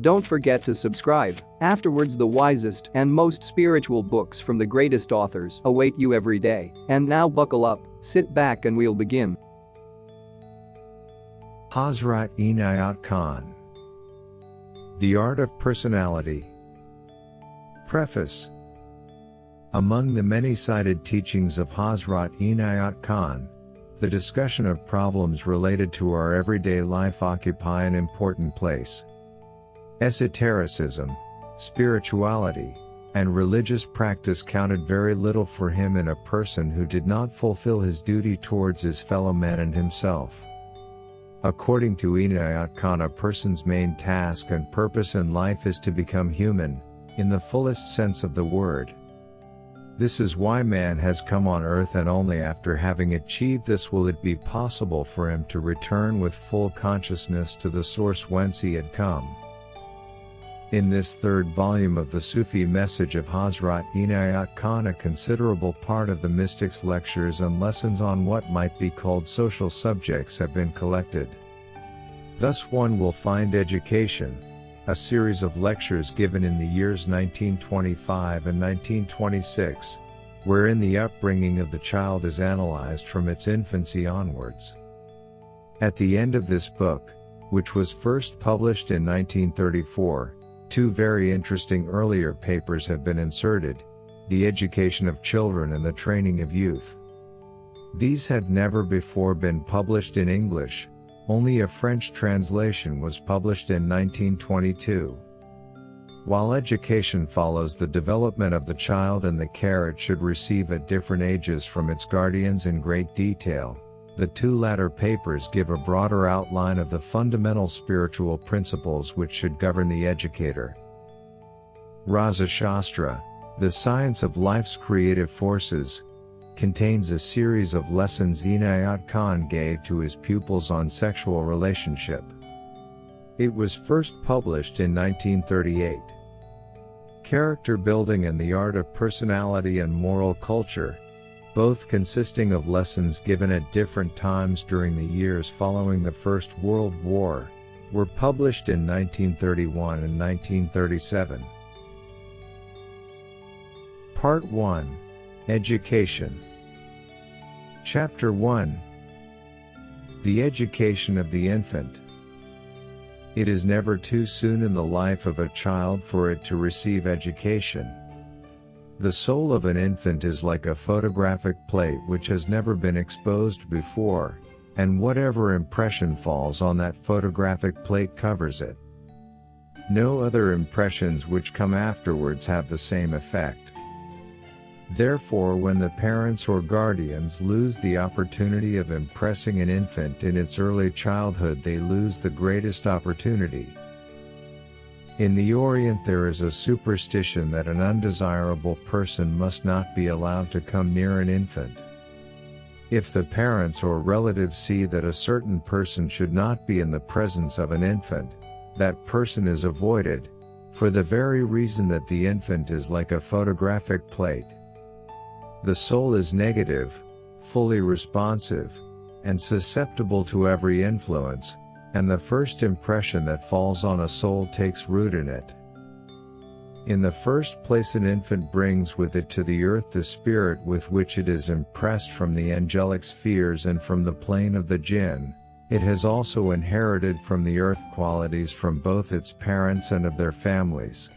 Don't forget to subscribe. Afterwards, the wisest and most spiritual books from the greatest authors await you every day. And now buckle up, sit back and we'll begin. Hazrat Inayat Khan. The Art of Personality. Preface. Among the many cited teachings of Hazrat Inayat Khan, the discussion of problems related to our everyday life occupy an important place. Esotericism, spirituality, and religious practice counted very little for him in a person who did not fulfill his duty towards his fellow men and himself. According to Inayat Khan, a person's main task and purpose in life is to become human, in the fullest sense of the word. This is why man has come on earth, and only after having achieved this will it be possible for him to return with full consciousness to the source whence he had come. In this third volume of the Sufi message of Hazrat Inayat Khan, a considerable part of the mystic's lectures and lessons on what might be called social subjects have been collected. Thus one will find Education, a series of lectures given in the years 1925 and 1926, wherein the upbringing of the child is analyzed from its infancy onwards. At the end of this book, which was first published in 1934, two very interesting earlier papers have been inserted: The Education of Children and The Training of Youth. These had never before been published in English, only a French translation was published in 1922. While education follows the development of the child and the care it should receive at different ages from its guardians in great detail, the two latter papers give a broader outline of the fundamental spiritual principles which should govern the educator. Rasa Shastra, the science of life's creative forces, contains a series of lessons Inayat Khan gave to his pupils on sexual relationship. It was first published in 1938. Character Building and the Art of Personality and Moral Culture, both consisting of lessons given at different times during the years following the First World War, were published in 1931 and 1937. Part 1. Education. Chapter 1. The Education of the Infant. It is never too soon in the life of a child for it to receive education. The soul of an infant is like a photographic plate which has never been exposed before, and whatever impression falls on that photographic plate covers it. No other impressions which come afterwards have the same effect. Therefore, when the parents or guardians lose the opportunity of impressing an infant in its early childhood, they lose the greatest opportunity. In the Orient there is a superstition that an undesirable person must not be allowed to come near an infant. If the parents or relatives see that a certain person should not be in the presence of an infant, that person is avoided, for the very reason that the infant is like a photographic plate. The soul is negative, fully responsive, and susceptible to every influence, and the first impression that falls on a soul takes root in it. In the first place, an infant brings with it to the earth the spirit with which it is impressed from the angelic spheres and from the plane of the jinn. It has also inherited from the earth qualities from both its parents and of their families.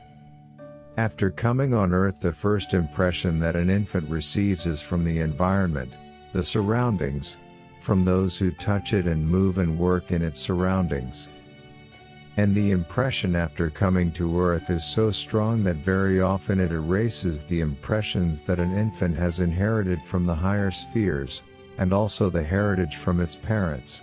After coming on earth, the first impression that an infant receives is from the environment, the surroundings, from those who touch it and move and work in its surroundings. And the impression after coming to earth is so strong that very often it erases the impressions that an infant has inherited from the higher spheres, and also the heritage from its parents.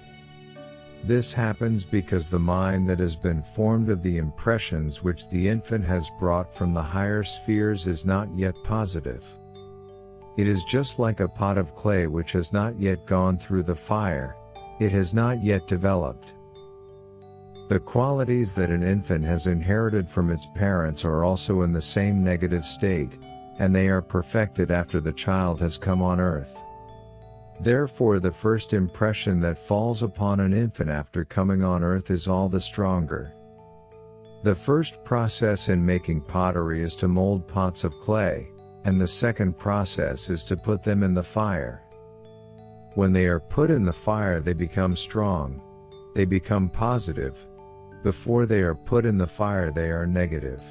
This happens because the mind that has been formed of the impressions which the infant has brought from the higher spheres is not yet positive. It is just like a pot of clay which has not yet gone through the fire, it has not yet developed. The qualities that an infant has inherited from its parents are also in the same negative state, and they are perfected after the child has come on earth. Therefore, the first impression that falls upon an infant after coming on earth is all the stronger. The first process in making pottery is to mold pots of clay, and the second process is to put them in the fire. When they are put in the fire, they become strong. They become positive. Before they are put in the fire, they are negative.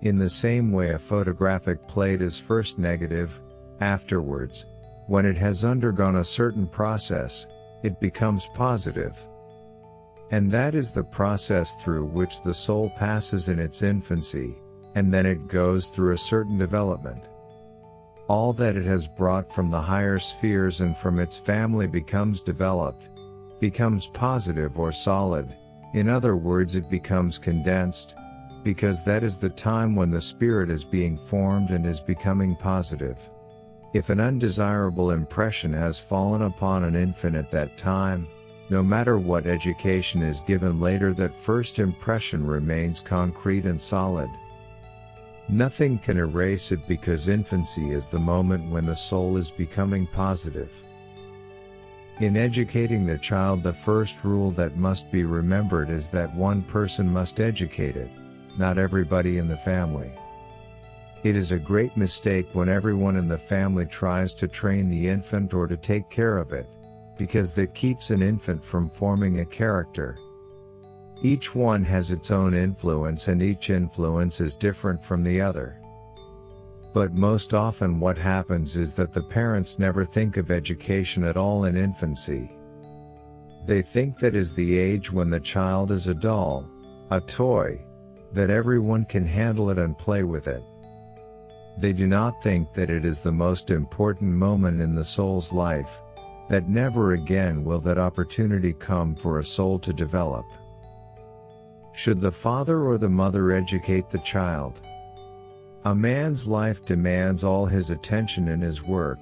In the same way, a photographic plate is first negative. Afterwards, when it has undergone a certain process, it becomes positive. And that is the process through which the soul passes in its infancy, and then it goes through a certain development. All that it has brought from the higher spheres and from its family becomes developed, becomes positive or solid. In other words, it becomes condensed, because that is the time when the spirit is being formed and is becoming positive. If an undesirable impression has fallen upon an infant at that time, no matter what education is given later, that first impression remains concrete and solid. Nothing can erase it, because infancy is the moment when the soul is becoming positive. In educating the child, the first rule that must be remembered is that one person must educate it, not everybody in the family. It is a great mistake when everyone in the family tries to train the infant or to take care of it, because that keeps an infant from forming a character. Each one has its own influence, and each influence is different from the other. But most often what happens is that the parents never think of education at all in infancy. They think that is the age when the child is a doll, a toy, that everyone can handle it and play with it. They do not think that it is the most important moment in the soul's life, that never again will that opportunity come for a soul to develop. Should the father or the mother educate the child? A man's life demands all his attention in his work.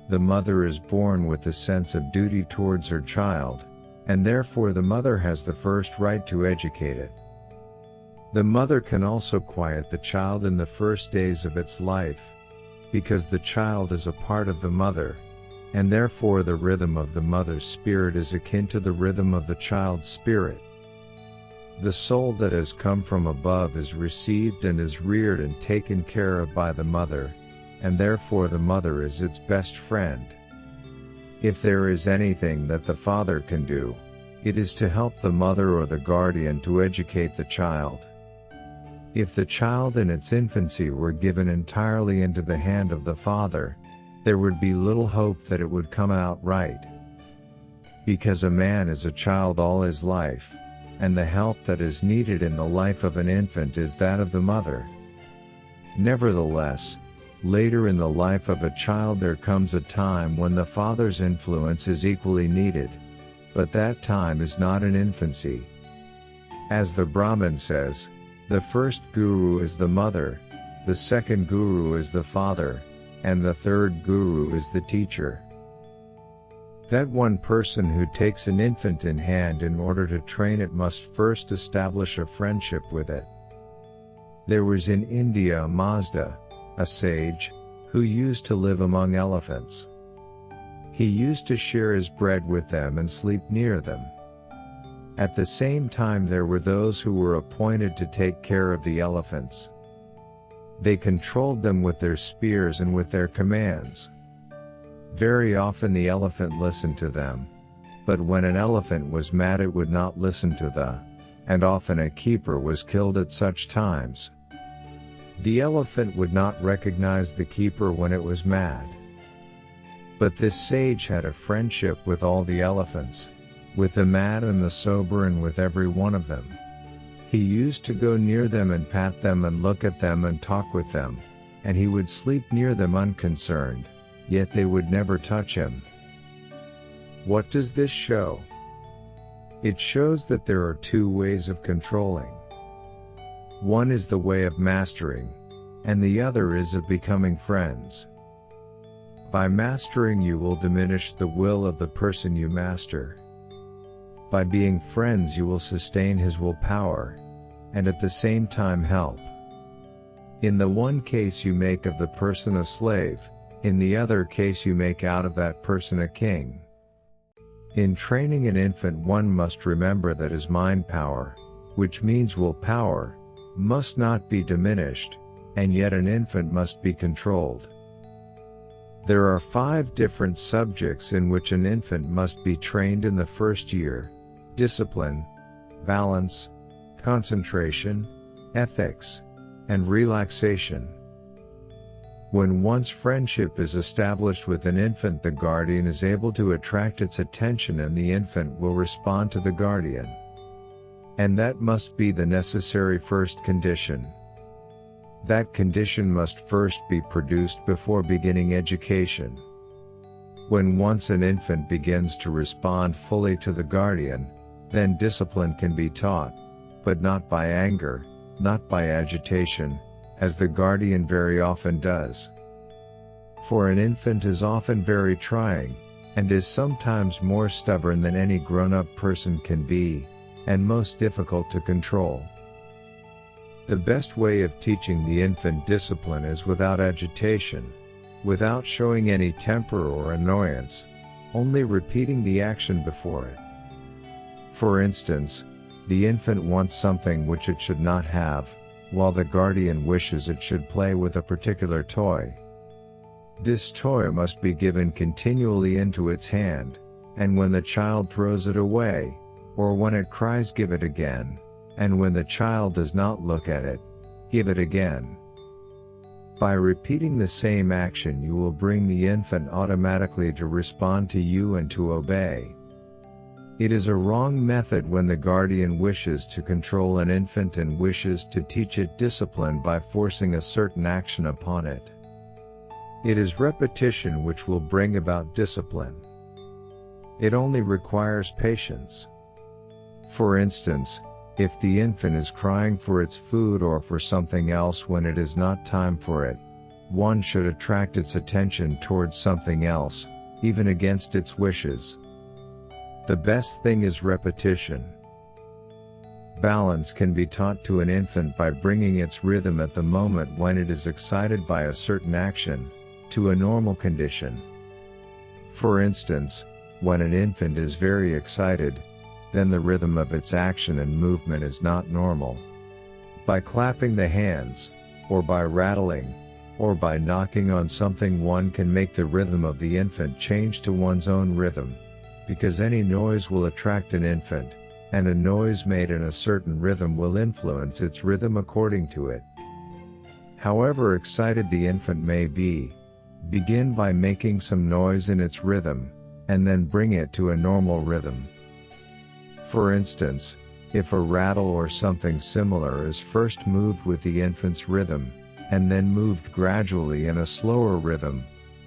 The mother is born with the sense of duty towards her child, and therefore the mother has the first right to educate it. The mother can also quiet the child in the first days of its life, because the child is a part of the mother, and therefore the rhythm of the mother's spirit is akin to the rhythm of the child's spirit. The soul that has come from above is received and is reared and taken care of by the mother, and therefore the mother is its best friend. If there is anything that the father can do, it is to help the mother or the guardian to educate the child. If the child in its infancy were given entirely into the hand of the father, there would be little hope that it would come out right. Because a man is a child all his life, and the help that is needed in the life of an infant is that of the mother. Nevertheless, later in the life of a child there comes a time when the father's influence is equally needed, but that time is not in infancy. As the Brahmin says, the first guru is the mother, the second guru is the father, and the third guru is the teacher. That one person who takes an infant in hand in order to train it must first establish a friendship with it. There was in India a Mazda, a sage, who used to live among elephants. He used to share his bread with them and sleep near them. At the same time there were those who were appointed to take care of the elephants. They controlled them with their spears and with their commands. Very often the elephant listened to them, but when an elephant was mad it would not listen to and often a keeper was killed at such times. The elephant would not recognize the keeper when it was mad. But this sage had a friendship with all the elephants, with the mad and the sober and with every one of them. He used to go near them and pat them and look at them and talk with them, and he would sleep near them unconcerned, yet they would never touch him. What does this show? It shows that there are two ways of controlling. One is the way of mastering, and the other is of becoming friends. By mastering you will diminish the will of the person you master. By being friends you will sustain his willpower, and at the same time help. In the one case you make of the person a slave, in the other case you make out of that person a king. In training an infant one must remember that his mind power, which means willpower, must not be diminished, and yet an infant must be controlled. There are 5 different subjects in which an infant must be trained in the first year: discipline, balance, concentration, ethics, and relaxation. When once friendship is established with an infant, the guardian is able to attract its attention and the infant will respond to the guardian. And that must be the necessary first condition. That condition must first be produced before beginning education. When once an infant begins to respond fully to the guardian, then discipline can be taught, but not by anger, not by agitation, as the guardian very often does. For an infant is often very trying, and is sometimes more stubborn than any grown-up person can be, and most difficult to control. The best way of teaching the infant discipline is without agitation, without showing any temper or annoyance, only repeating the action before it. For instance, the infant wants something which it should not have, while the guardian wishes it should play with a particular toy. This toy must be given continually into its hand, and when the child throws it away, or when it cries, give it again, and when the child does not look at it, give it again. By repeating the same action, you will bring the infant automatically to respond to you and to obey. It is a wrong method when the guardian wishes to control an infant and wishes to teach it discipline by forcing a certain action upon it. It is repetition which will bring about discipline. It only requires patience. For instance, if the infant is crying for its food or for something else when it is not time for it, one should attract its attention towards something else, even against its wishes. The best thing is repetition. Balance can be taught to an infant by bringing its rhythm at the moment when it is excited by a certain action, to a normal condition. For instance, when an infant is very excited, then the rhythm of its action and movement is not normal. By clapping the hands, or by rattling, or by knocking on something, one can make the rhythm of the infant change to one's own rhythm, because any noise will attract an infant, and a noise made in a certain rhythm will influence its rhythm according to it. However excited the infant may be, begin by making some noise in its rhythm, and then bring it to a normal rhythm. For instance, if a rattle or something similar is first moved with the infant's rhythm, and then moved gradually in a slower rhythm,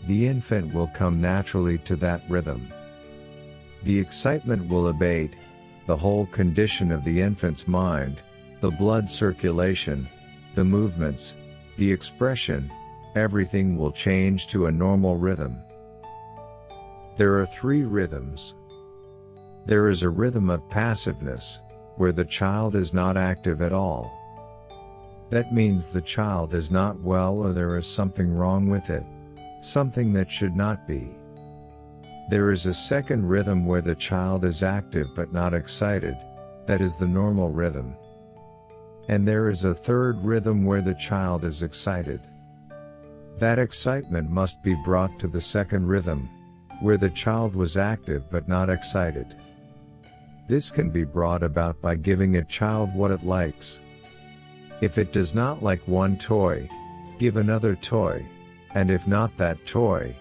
the infant will come naturally to that rhythm. The excitement will abate, the whole condition of the infant's mind, the blood circulation, the movements, the expression, everything will change to a normal rhythm. There are 3 rhythms. There is a rhythm of passiveness, where the child is not active at all. That means the child is not well, or there is something wrong with it, something that should not be. There is a second rhythm where the child is active but not excited, that is the normal rhythm. And there is a third rhythm where the child is excited. That excitement must be brought to the second rhythm, where the child was active but not excited. This can be brought about by giving a child what it likes. If it does not like one toy, give another toy, and if not that toy,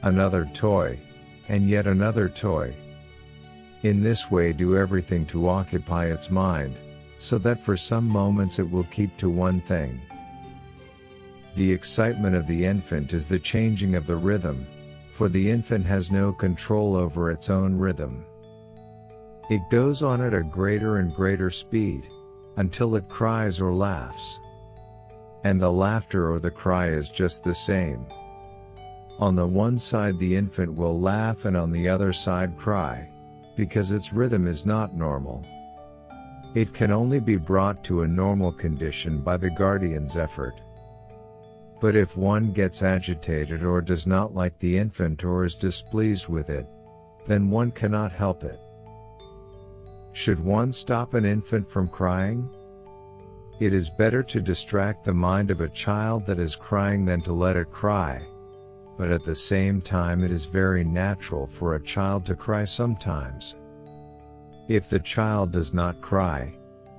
another toy, and yet another toy. In this way do everything to occupy its mind, so that for some moments it will keep to one thing. The excitement of the infant is the changing of the rhythm, for the infant has no control over its own rhythm. It goes on at a greater and greater speed, until it cries or laughs. And the laughter or the cry is just the same. On the one side the infant will laugh and on the other side cry, because its rhythm is not normal. It can only be brought to a normal condition by the guardian's effort. But if one gets agitated or does not like the infant or is displeased with it, then one cannot help it. Should one stop an infant from crying? It is better to distract the mind of a child that is crying than to let it cry. But at the same time, it is very natural for a child to cry sometimes. If the child does not cry,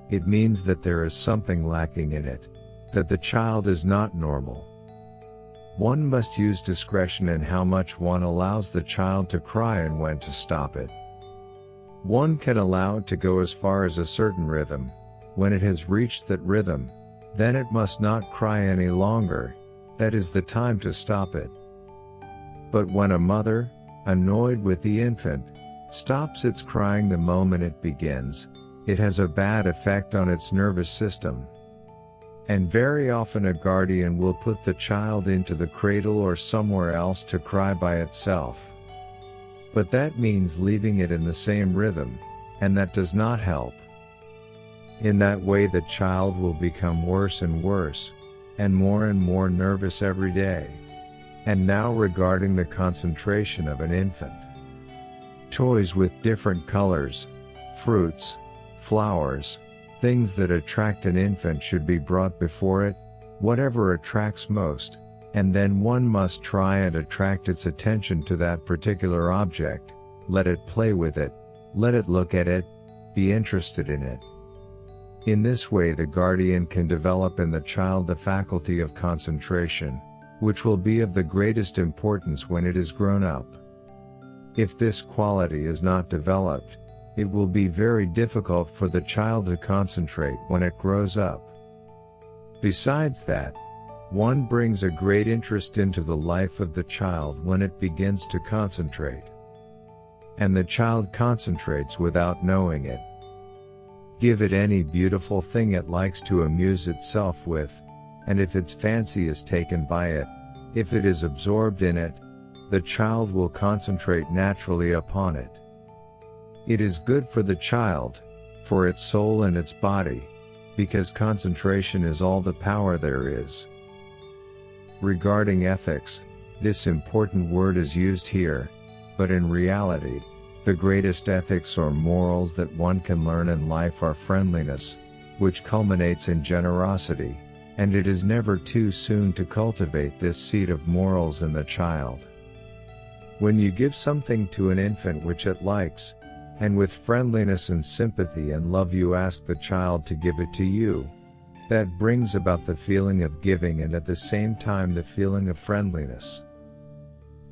it means that there is something lacking in it, that the child is not normal. One must use discretion in how much one allows the child to cry and when to stop it. One can allow it to go as far as a certain rhythm. When it has reached that rhythm, then it must not cry any longer. That is the time to stop it. But when a mother, annoyed with the infant, stops its crying the moment it begins, it has a bad effect on its nervous system. And very often a guardian will put the child into the cradle or somewhere else to cry by itself. But that means leaving it in the same rhythm, and that does not help. In that way the child will become worse and worse, and more nervous every day. And now regarding the concentration of an infant. Toys with different colors, fruits, flowers, things that attract an infant should be brought before it, whatever attracts most, and then one must try and attract its attention to that particular object, let it play with it, let it look at it, be interested in it. In this way the guardian can develop in the child the faculty of concentration, which will be of the greatest importance when it is grown up. If this quality is not developed, it will be very difficult for the child to concentrate when it grows up. Besides that, one brings a great interest into the life of the child when it begins to concentrate. And the child concentrates without knowing it. Give it any beautiful thing it likes to amuse itself with, and if its fancy is taken by it, if it is absorbed in it, the child will concentrate naturally upon it. It is good for the child, for its soul and its body, because concentration is all the power there is. Regarding ethics, this important word is used here, but in reality, the greatest ethics or morals that one can learn in life are friendliness, which culminates in generosity, and it is never too soon to cultivate this seed of morals in the child. When you give something to an infant which it likes, and with friendliness and sympathy and love you ask the child to give it to you, that brings about the feeling of giving and at the same time the feeling of friendliness.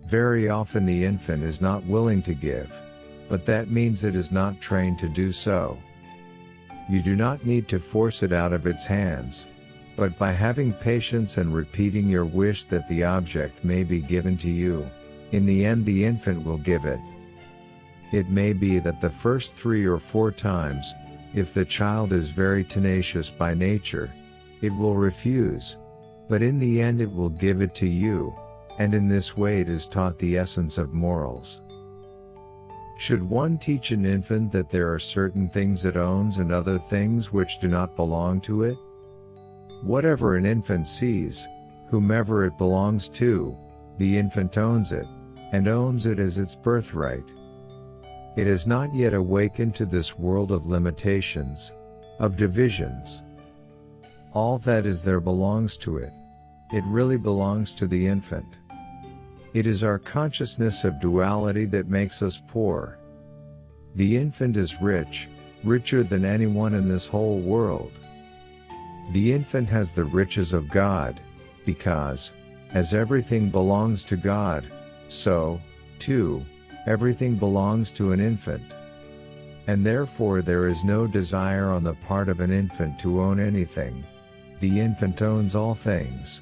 Very often the infant is not willing to give, but that means it is not trained to do so. You do not need to force it out of its hands, but by having patience and repeating your wish that the object may be given to you, in the end the infant will give it. It may be that the first 3 or 4 times, if the child is very tenacious by nature, it will refuse, but in the end it will give it to you, and in this way it is taught the essence of morals. Should one teach an infant that there are certain things it owns and other things which do not belong to it? Whatever an infant sees, whomever it belongs to, the infant owns it, and owns it as its birthright. It has not yet awakened to this world of limitations, of divisions. All that is there belongs to it. It really belongs to the infant. It is our consciousness of duality that makes us poor. The infant is rich, richer than anyone in this whole world. The infant has the riches of God, because, as everything belongs to God, so, too, everything belongs to an infant. And therefore there is no desire on the part of an infant to own anything. The infant owns all things.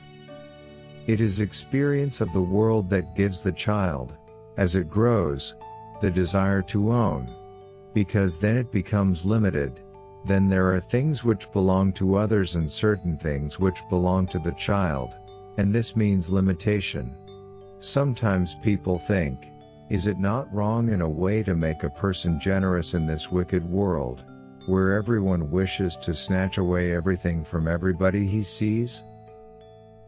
It is experience of the world that gives the child, as it grows, the desire to own. Because then it becomes limited, then there are things which belong to others and certain things which belong to the child, and this means limitation. Sometimes people think, is it not wrong in a way to make a person generous in this wicked world, where everyone wishes to snatch away everything from everybody he sees?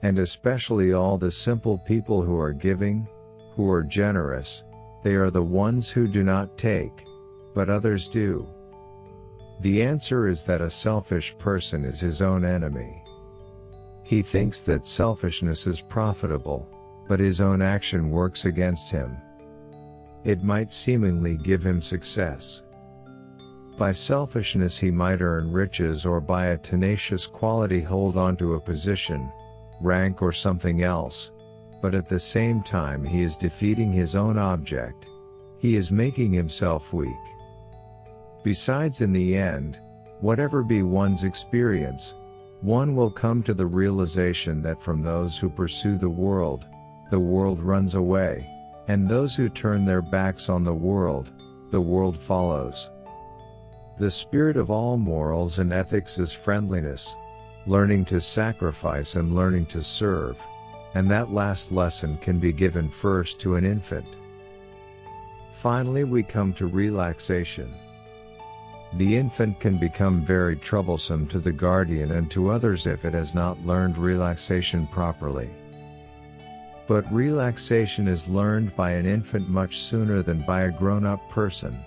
And especially all the simple people who are giving, who are generous, they are the ones who do not take, but others do. The answer is that a selfish person is his own enemy. He thinks that selfishness is profitable, but his own action works against him. It might seemingly give him success. By selfishness he might earn riches, or by a tenacious quality hold on to a position, rank, or something else, but at the same time he is defeating his own object. He is making himself weak. Besides, in the end, whatever be one's experience, one will come to the realization that from those who pursue the world runs away, and those who turn their backs on the world follows. The spirit of all morals and ethics is friendliness, learning to sacrifice and learning to serve, and that last lesson can be given first to an infant. Finally, we come to relaxation. The infant can become very troublesome to the guardian and to others if it has not learned relaxation properly. But relaxation is learned by an infant much sooner than by a grown-up person.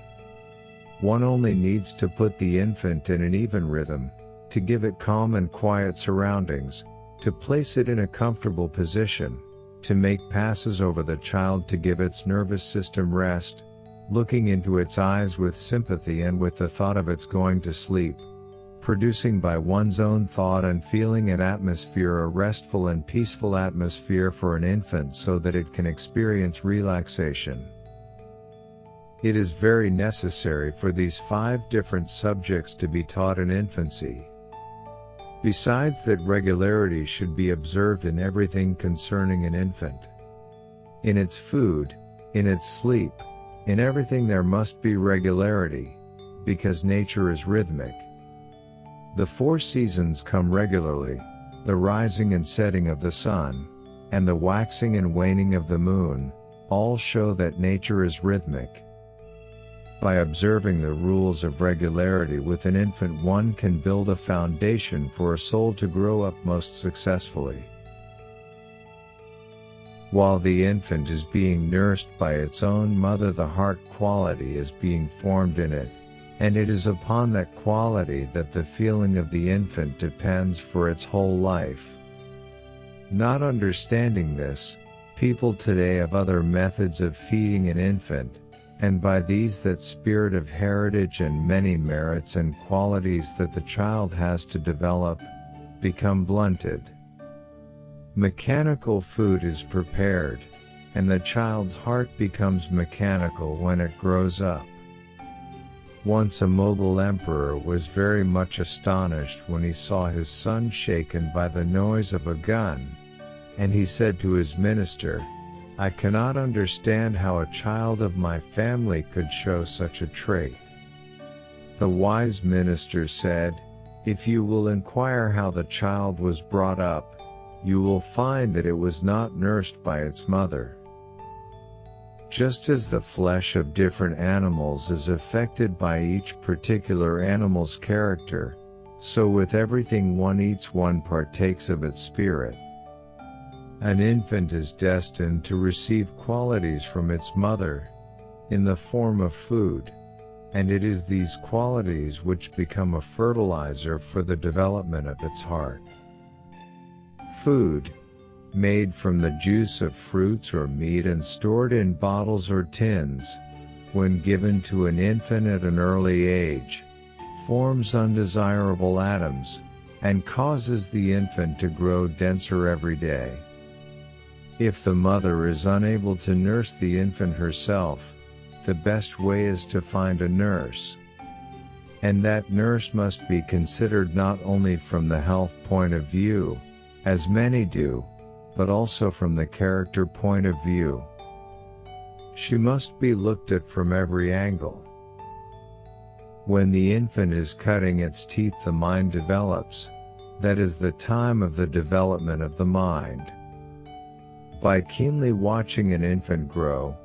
One only needs to put the infant in an even rhythm, to give it calm and quiet surroundings, to place it in a comfortable position, to make passes over the child, to give its nervous system rest, looking into its eyes with sympathy and with the thought of its going to sleep, producing by one's own thought and feeling an atmosphere, a restful and peaceful atmosphere for an infant so that it can experience relaxation. It is very necessary for these 5 different subjects to be taught in infancy. Besides that, regularity should be observed in everything concerning an infant. In its food, in its sleep, in everything there must be regularity, because nature is rhythmic. The 4 seasons come regularly, the rising and setting of the sun, and the waxing and waning of the moon, all show that nature is rhythmic. By observing the rules of regularity with an infant, one can build a foundation for a soul to grow up most successfully. While the infant is being nursed by its own mother, the heart quality is being formed in it, and it is upon that quality that the feeling of the infant depends for its whole life. Not understanding this, people today have other methods of feeding an infant, and by these that spirit of heritage and many merits and qualities that the child has to develop, become blunted. Mechanical food is prepared, and the child's heart becomes mechanical when it grows up. Once a Mughal emperor was very much astonished when he saw his son shaken by the noise of a gun, and he said to his minister, "I cannot understand how a child of my family could show such a trait." The wise minister said, "If you will inquire how the child was brought up, you will find that it was not nursed by its mother." Just as the flesh of different animals is affected by each particular animal's character, so with everything one eats one partakes of its spirit. An infant is destined to receive qualities from its mother, in the form of food, and it is these qualities which become a fertilizer for the development of its heart. Food, made from the juice of fruits or meat and stored in bottles or tins, when given to an infant at an early age, forms undesirable atoms, and causes the infant to grow denser every day. If the mother is unable to nurse the infant herself, the best way is to find a nurse. And that nurse must be considered not only from the health point of view, as many do, but also from the character point of view. She must be looked at from every angle. When the infant is cutting its teeth, the mind develops. That is the time of the development of the mind. By keenly watching an infant grow,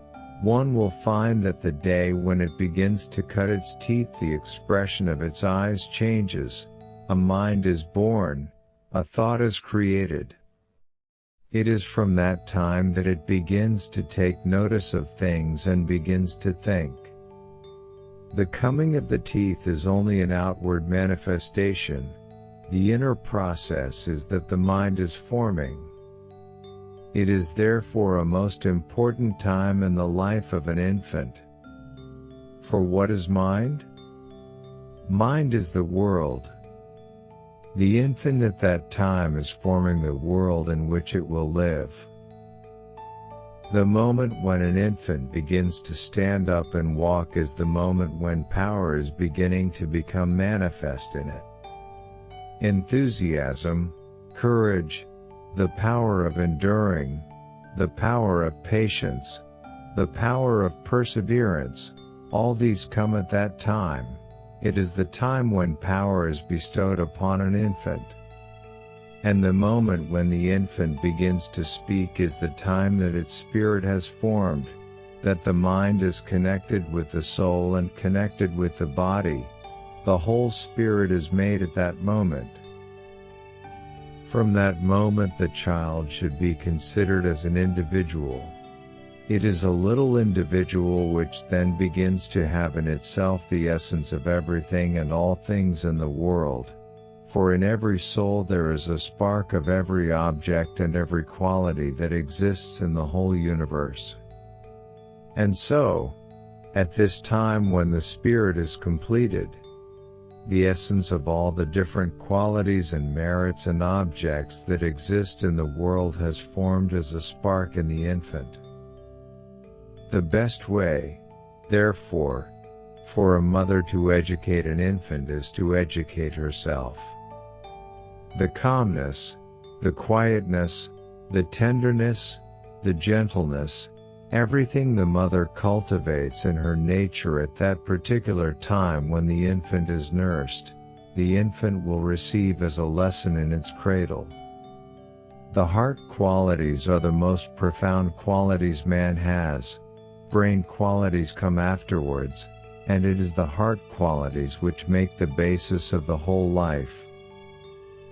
one will find that the day when it begins to cut its teeth, the expression of its eyes changes, a mind is born, a thought is created. It is from that time that it begins to take notice of things and begins to think. The coming of the teeth is only an outward manifestation. The inner process is that the mind is forming. It is therefore a most important time in the life of an infant. For what is mind? Mind is the world. The infant at that time is forming the world in which it will live. The moment when an infant begins to stand up and walk is the moment when power is beginning to become manifest in it. Enthusiasm, courage, the power of enduring, the power of patience, the power of perseverance, all these come at that time. It is the time when power is bestowed upon an infant. And the moment when the infant begins to speak is the time that its spirit has formed, that the mind is connected with the soul and connected with the body. The whole spirit is made at that moment. From that moment the child should be considered as an individual. It is a little individual which then begins to have in itself the essence of everything and all things in the world. For in every soul there is a spark of every object and every quality that exists in the whole universe. And so, at this time when the spirit is completed, the essence of all the different qualities and merits and objects that exist in the world has formed as a spark in the infant. The best way, therefore, for a mother to educate an infant is to educate herself. The calmness, the quietness, the tenderness, the gentleness, everything the mother cultivates in her nature at that particular time when the infant is nursed, the infant will receive as a lesson in its cradle. The heart qualities are the most profound qualities man has. Brain qualities come afterwards, and it is the heart qualities which make the basis of the whole life.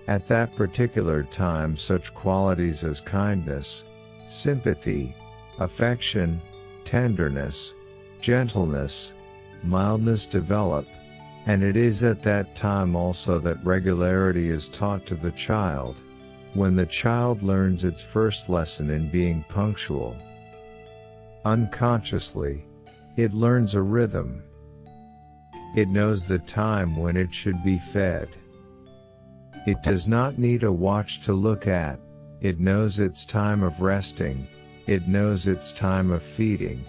At that particular time such qualities as kindness, sympathy, affection, tenderness, gentleness, mildness develop, and it is at that time also that regularity is taught to the child, when the child learns its first lesson in being punctual. Unconsciously, it learns a rhythm. It knows the time when it should be fed. It does not need a watch to look at, it knows its time of resting, it knows its time of feeding.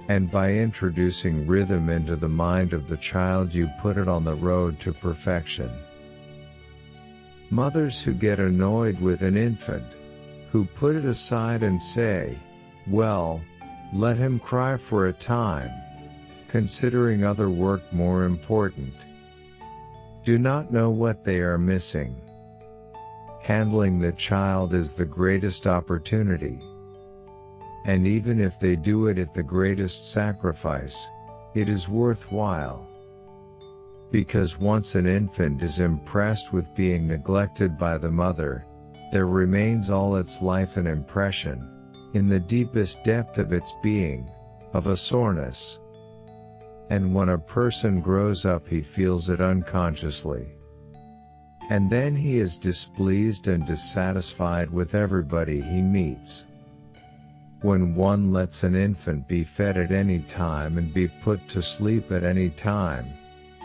And by introducing rhythm into the mind of the child you put it on the road to perfection. Mothers who get annoyed with an infant, who put it aside and say, "Well, let him cry for a time," considering other work more important, do not know what they are missing. Handling the child is the greatest opportunity. And even if they do it at the greatest sacrifice, it is worthwhile. Because once an infant is impressed with being neglected by the mother, there remains all its life an impression, in the deepest depth of its being, of a soreness. And when a person grows up he feels it unconsciously. And then he is displeased and dissatisfied with everybody he meets. When one lets an infant be fed at any time and be put to sleep at any time,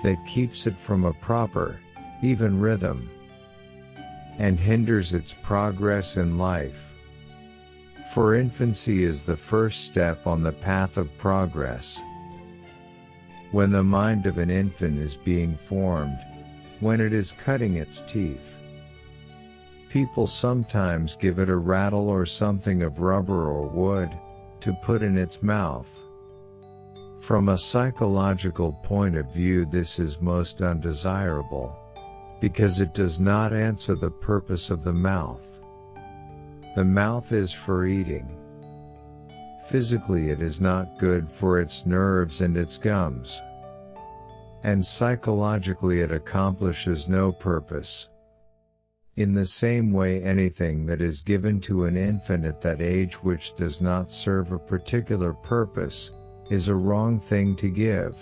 that keeps it from a proper, even rhythm, and hinders its progress in life. For infancy is the first step on the path of progress. When the mind of an infant is being formed, when it is cutting its teeth, people sometimes give it a rattle or something of rubber or wood, to put in its mouth. From a psychological point of view this is most undesirable, because it does not answer the purpose of the mouth. The mouth is for eating. Physically it is not good for its nerves and its gums. And psychologically it accomplishes no purpose. In the same way anything that is given to an infant at that age which does not serve a particular purpose, is a wrong thing to give.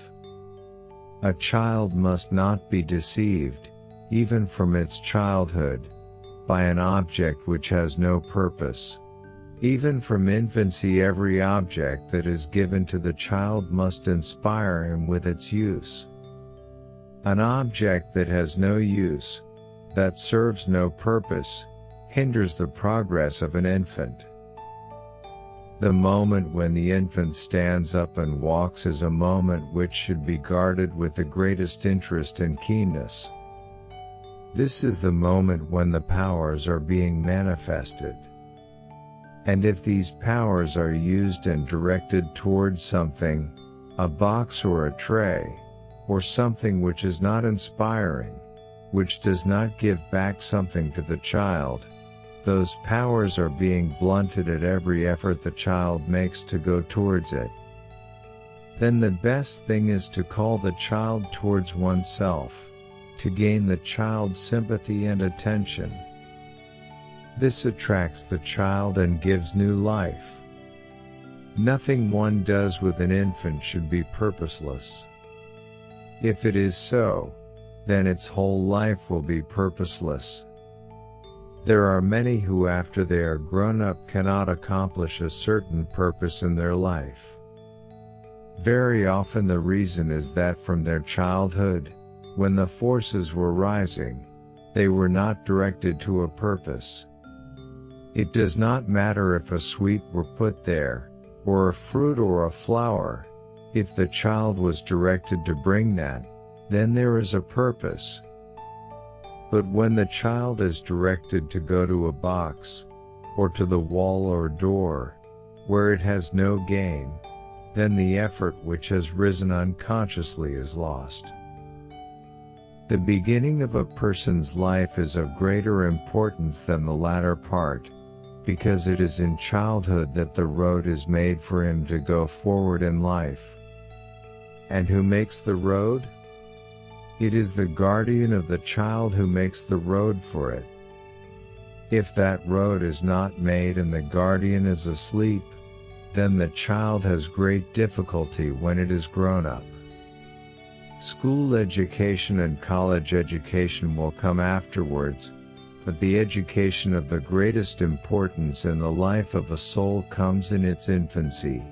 A child must not be deceived, even from its childhood, by an object which has no purpose. Even from infancy, every object that is given to the child must inspire him with its use. An object that has no use, that serves no purpose, hinders the progress of an infant. The moment when the infant stands up and walks is a moment which should be guarded with the greatest interest and keenness. This is the moment when the powers are being manifested. And if these powers are used and directed towards something, a box or a tray, or something which is not inspiring, which does not give back something to the child, those powers are being blunted at every effort the child makes to go towards it. Then the best thing is to call the child towards oneself, to gain the child's sympathy and attention. This attracts the child and gives new life. Nothing one does with an infant should be purposeless. If it is so, then its whole life will be purposeless. There are many who after they are grown up cannot accomplish a certain purpose in their life. Very often the reason is that from their childhood, when the forces were rising, they were not directed to a purpose. It does not matter if a sweet were put there, or a fruit or a flower, if the child was directed to bring that, then there is a purpose. But when the child is directed to go to a box, or to the wall or door, where it has no gain, then the effort which has risen unconsciously is lost. The beginning of a person's life is of greater importance than the latter part, because it is in childhood that the road is made for him to go forward in life. And who makes the road? It is the guardian of the child who makes the road for it. If that road is not made and the guardian is asleep, then the child has great difficulty when it is grown up. School education and college education will come afterwards, but the education of the greatest importance in the life of a soul comes in its infancy.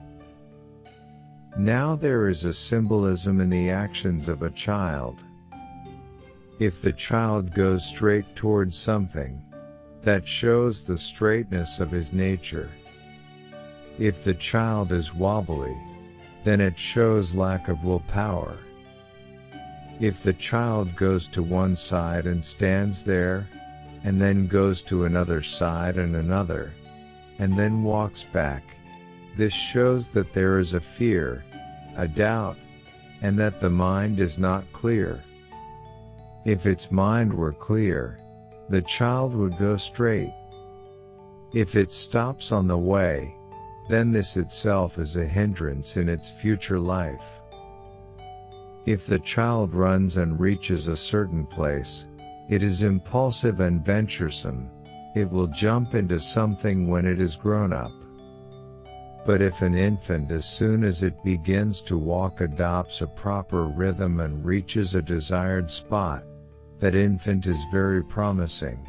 Now there is a symbolism in the actions of a child. If the child goes straight towards something, that shows the straightness of his nature. If the child is wobbly, then it shows lack of willpower. If the child goes to one side and stands there, and then goes to another side and another, and then walks back, this shows that there is a fear, a doubt, and that the mind is not clear. If its mind were clear, the child would go straight. If it stops on the way, then this itself is a hindrance in its future life. If the child runs and reaches a certain place, it is impulsive and venturesome, it will jump into something when it is grown up. But if an infant as soon as it begins to walk adopts a proper rhythm and reaches a desired spot, that infant is very promising.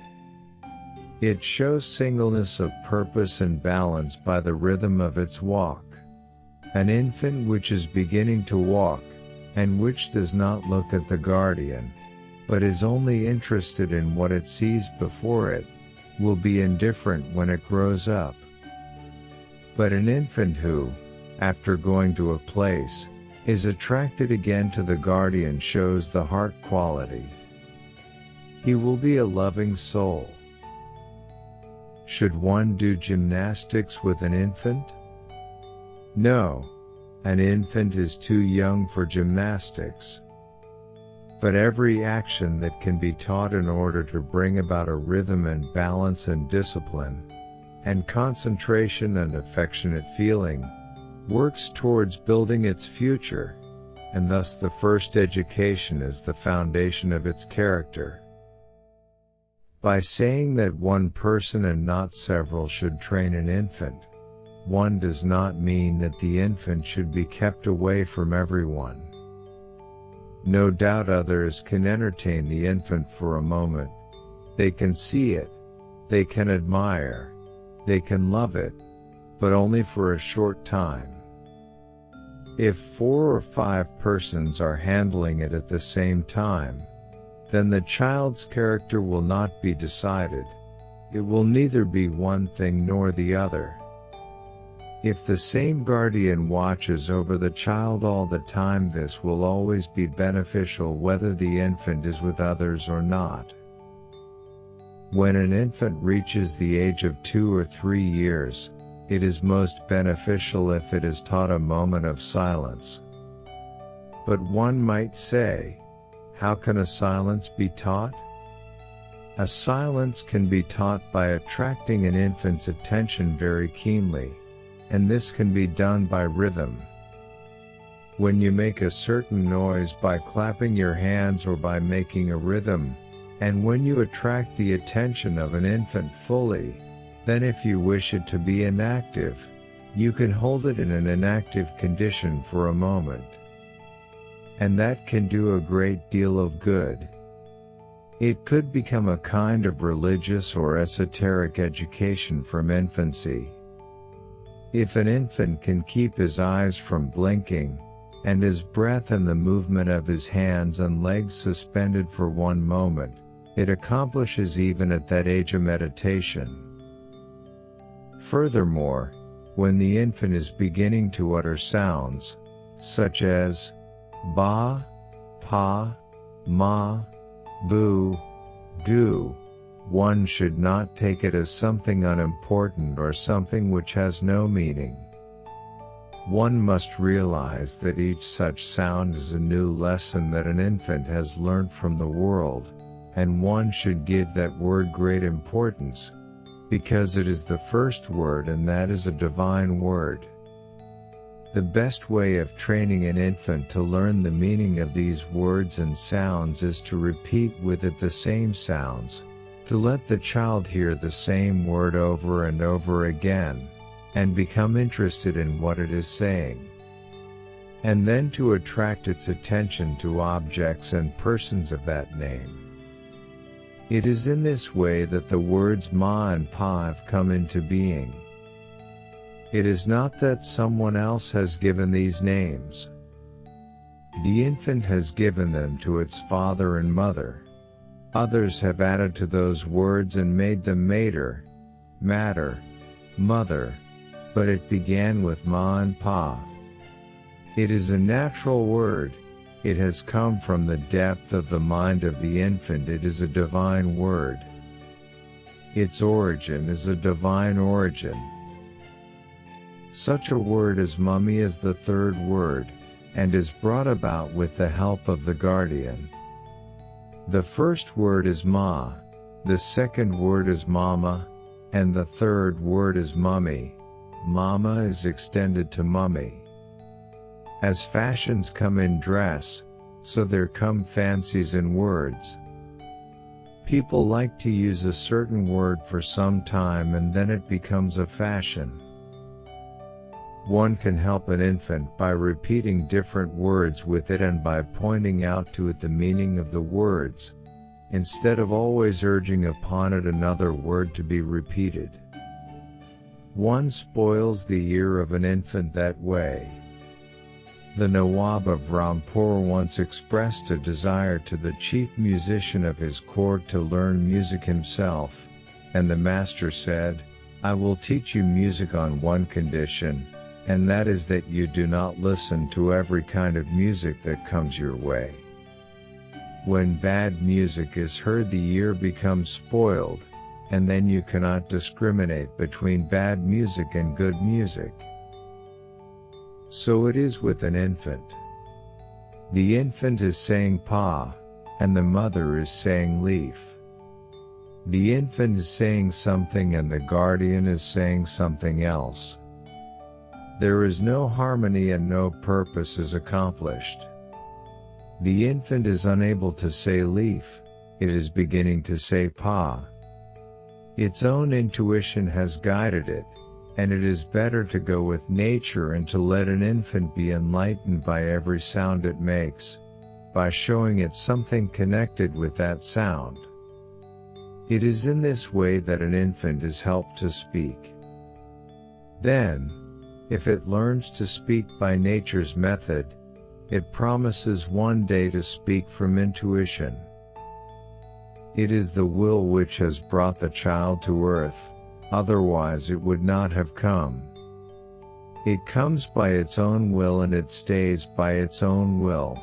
It shows singleness of purpose and balance by the rhythm of its walk. An infant which is beginning to walk, and which does not look at the guardian, but is only interested in what it sees before it, will be indifferent when it grows up. But an infant who, after going to a place, is attracted again to the guardian shows the heart quality. He will be a loving soul. Should one do gymnastics with an infant? No, an infant is too young for gymnastics. But every action that can be taught in order to bring about a rhythm and balance and discipline, and concentration and affectionate feeling, works towards building its future, and thus the first education is the foundation of its character. By saying that one person and not several should train an infant, one does not mean that the infant should be kept away from everyone. No doubt others can entertain the infant for a moment. They can see it, they can admire, they can love it, but only for a short time. If 4 or 5 persons are handling it at the same time, then the child's character will not be decided. It will neither be one thing nor the other. If the same guardian watches over the child all the time, this will always be beneficial whether the infant is with others or not. When an infant reaches the age of 2 or 3 years, it is most beneficial if it is taught a moment of silence. But one might say, how can a silence be taught? A silence can be taught by attracting an infant's attention very keenly, and this can be done by rhythm. When you make a certain noise by clapping your hands or by making a rhythm, and when you attract the attention of an infant fully, then if you wish it to be inactive, you can hold it in an inactive condition for a moment. And that can do a great deal of good. It could become a kind of religious or esoteric education from infancy. If an infant can keep his eyes from blinking, and his breath and the movement of his hands and legs suspended for one moment, it accomplishes even at that age a meditation. Furthermore, when the infant is beginning to utter sounds, such as ba, pa, ma, boo, goo, one should not take it as something unimportant or something which has no meaning. One must realize that each such sound is a new lesson that an infant has learnt from the world, and one should give that word great importance, because it is the first word and that is a divine word. The best way of training an infant to learn the meaning of these words and sounds is to repeat with it the same sounds, to let the child hear the same word over and over again, and become interested in what it is saying. And then to attract its attention to objects and persons of that name. It is in this way that the words ma and pa have come into being. It is not that someone else has given these names. The infant has given them to its father and mother. Others have added to those words and made them mater, matter, mother, but it began with ma and pa. It is a natural word. It has come from the depth of the mind of the infant. It is a divine word. Its origin is a divine origin. Such a word as mummy is the third word, and is brought about with the help of the guardian. The first word is ma, the second word is mama, and the third word is mummy. Mama is extended to mummy. As fashions come in dress, so there come fancies in words. People like to use a certain word for some time and then it becomes a fashion. One can help an infant by repeating different words with it and by pointing out to it the meaning of the words, instead of always urging upon it another word to be repeated. One spoils the ear of an infant that way. The Nawab of Rampur once expressed a desire to the chief musician of his court to learn music himself, and the master said, "I will teach you music on one condition, and that is that you do not listen to every kind of music that comes your way. When bad music is heard, the ear becomes spoiled, and then you cannot discriminate between bad music and good music." So it is with an infant. The infant is saying pa, and the mother is saying leaf. The infant is saying something and the guardian is saying something else. There is no harmony and no purpose is accomplished. The infant is unable to say leaf, it is beginning to say pa. Its own intuition has guided it, and it is better to go with nature and to let an infant be enlightened by every sound it makes, by showing it something connected with that sound. It is in this way that an infant is helped to speak. Then, if it learns to speak by nature's method, it promises one day to speak from intuition. It is the will which has brought the child to earth, otherwise it would not have come. It comes by its own will and it stays by its own will.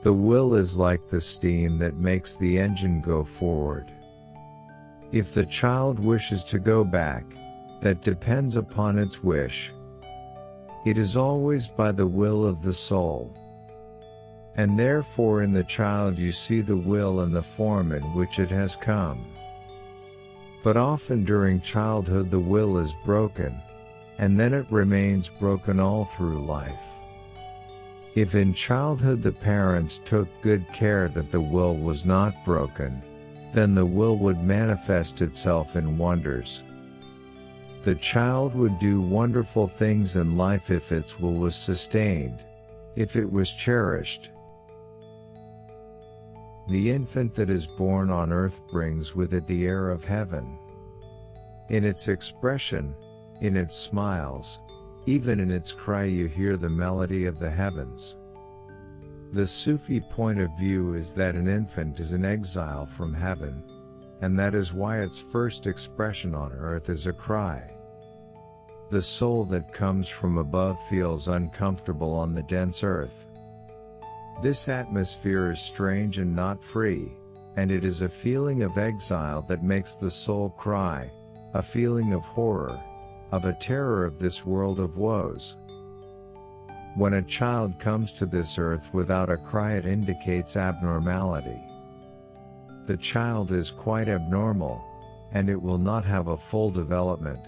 The will is like the steam that makes the engine go forward. If the child wishes to go back, that depends upon its wish. It is always by the will of the soul. And therefore in the child you see the will and the form in which it has come. But often during childhood the will is broken, and then it remains broken all through life. If in childhood the parents took good care that the will was not broken, then the will would manifest itself in wonders. The child would do wonderful things in life if its will was sustained, if it was cherished. The infant that is born on earth brings with it the air of heaven. In its expression, in its smiles, even in its cry you hear the melody of the heavens. The Sufi point of view is that an infant is an exile from heaven, and that is why its first expression on earth is a cry. The soul that comes from above feels uncomfortable on the dense earth. This atmosphere is strange and not free, and it is a feeling of exile that makes the soul cry, a feeling of horror, of a terror of this world of woes. When a child comes to this earth without a cry, it indicates abnormality. The child is quite abnormal, and it will not have a full development,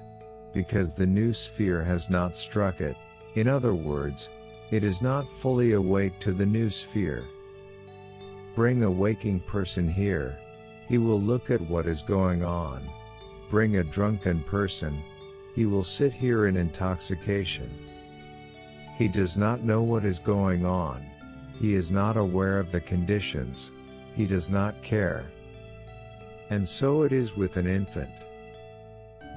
because the new sphere has not struck it. In other words, it is not fully awake to the new sphere. Bring a waking person here, he will look at what is going on. Bring a drunken person, he will sit here in intoxication. He does not know what is going on, he is not aware of the conditions, he does not care. And so it is with an infant.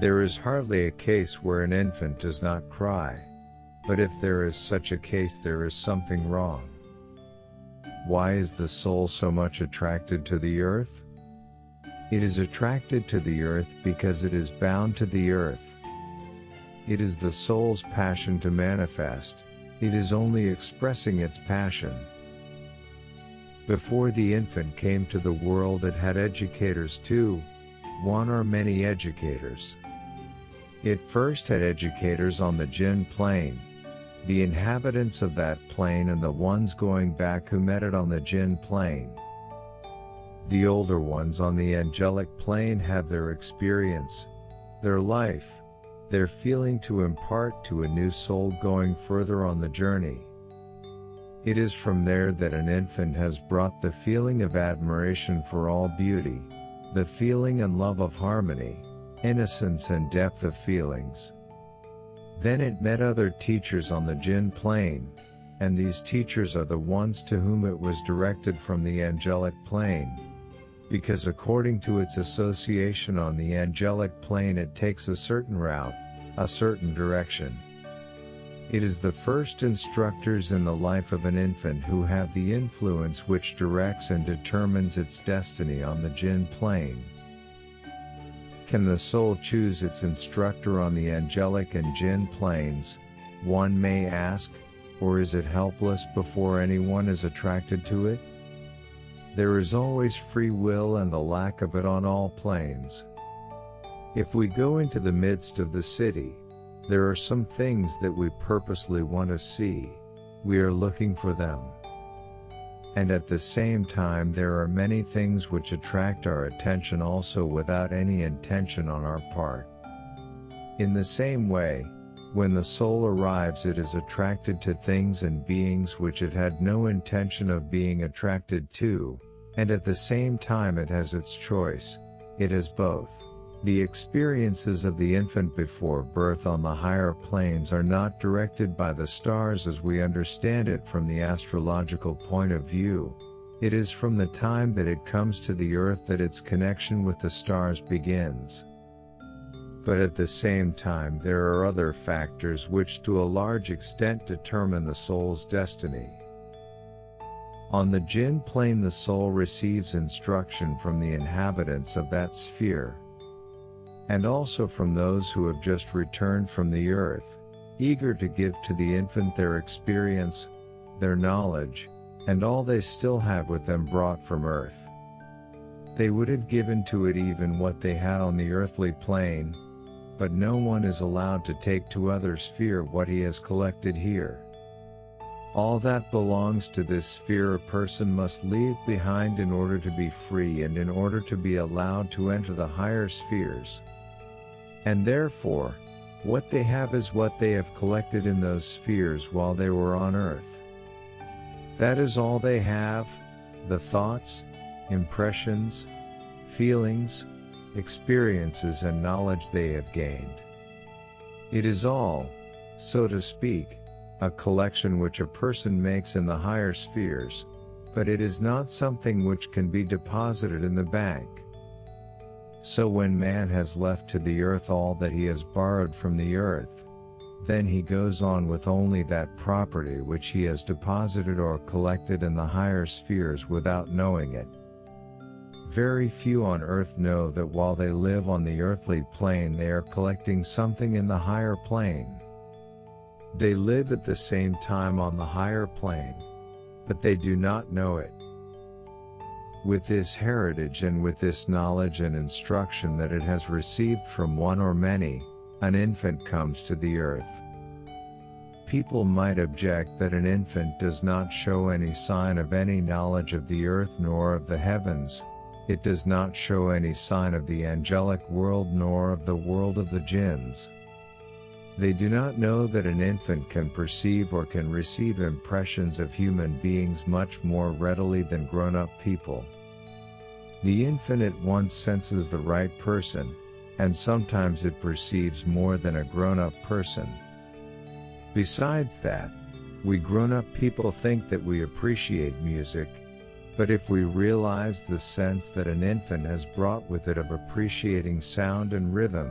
There is hardly a case where an infant does not cry, but if there is such a case, there is something wrong. Why is the soul so much attracted to the earth? It is attracted to the earth because it is bound to the earth. It is the soul's passion to manifest, it is only expressing its passion. Before the infant came to the world, it had educators too, one or many educators. It first had educators on the jinn plane, the inhabitants of that plane and the ones going back who met it on the jinn plane. The older ones on the angelic plane have their experience, their life, their feeling to impart to a new soul going further on the journey. It is from there that an infant has brought the feeling of admiration for all beauty, the feeling and love of harmony, innocence and depth of feelings. Then it met other teachers on the jinn plane, and these teachers are the ones to whom it was directed from the angelic plane, because according to its association on the angelic plane it takes a certain route, a certain direction. It is the first instructors in the life of an infant who have the influence which directs and determines its destiny on the jinn plane. Can the soul choose its instructor on the angelic and jinn planes, one may ask, or is it helpless before anyone is attracted to it? There is always free will and the lack of it on all planes. If we go into the midst of the city, there are some things that we purposely want to see, we are looking for them. And at the same time there are many things which attract our attention also without any intention on our part. In the same way, when the soul arrives it is attracted to things and beings which it had no intention of being attracted to, and at the same time it has its choice, it has both. The experiences of the infant before birth on the higher planes are not directed by the stars as we understand it from the astrological point of view. It is from the time that it comes to the earth that its connection with the stars begins. But at the same time there are other factors which to a large extent determine the soul's destiny. On the jinn plane the soul receives instruction from the inhabitants of that sphere, and also from those who have just returned from the earth, eager to give to the infant their experience, their knowledge, and all they still have with them brought from earth. They would have given to it even what they had on the earthly plane, but no one is allowed to take to other sphere what he has collected here. All that belongs to this sphere a person must leave behind in order to be free and in order to be allowed to enter the higher spheres. And therefore, what they have is what they have collected in those spheres while they were on earth. That is all they have, the thoughts, impressions, feelings, experiences and knowledge they have gained. It is all, so to speak, a collection which a person makes in the higher spheres, but it is not something which can be deposited in the bank. So when man has left to the earth all that he has borrowed from the earth, then he goes on with only that property which he has deposited or collected in the higher spheres without knowing it. Very few on earth know that while they live on the earthly plane they are collecting something in the higher plane. They live at the same time on the higher plane, but they do not know it. With this heritage and with this knowledge and instruction that it has received from one or many, an infant comes to the earth. People might object that an infant does not show any sign of any knowledge of the earth nor of the heavens. It does not show any sign of the angelic world nor of the world of the jinns. They do not know that an infant can perceive or can receive impressions of human beings much more readily than grown-up people. The infant at once senses the right person, and sometimes it perceives more than a grown-up person. Besides that, we grown-up people think that we appreciate music, but if we realize the sense that an infant has brought with it of appreciating sound and rhythm,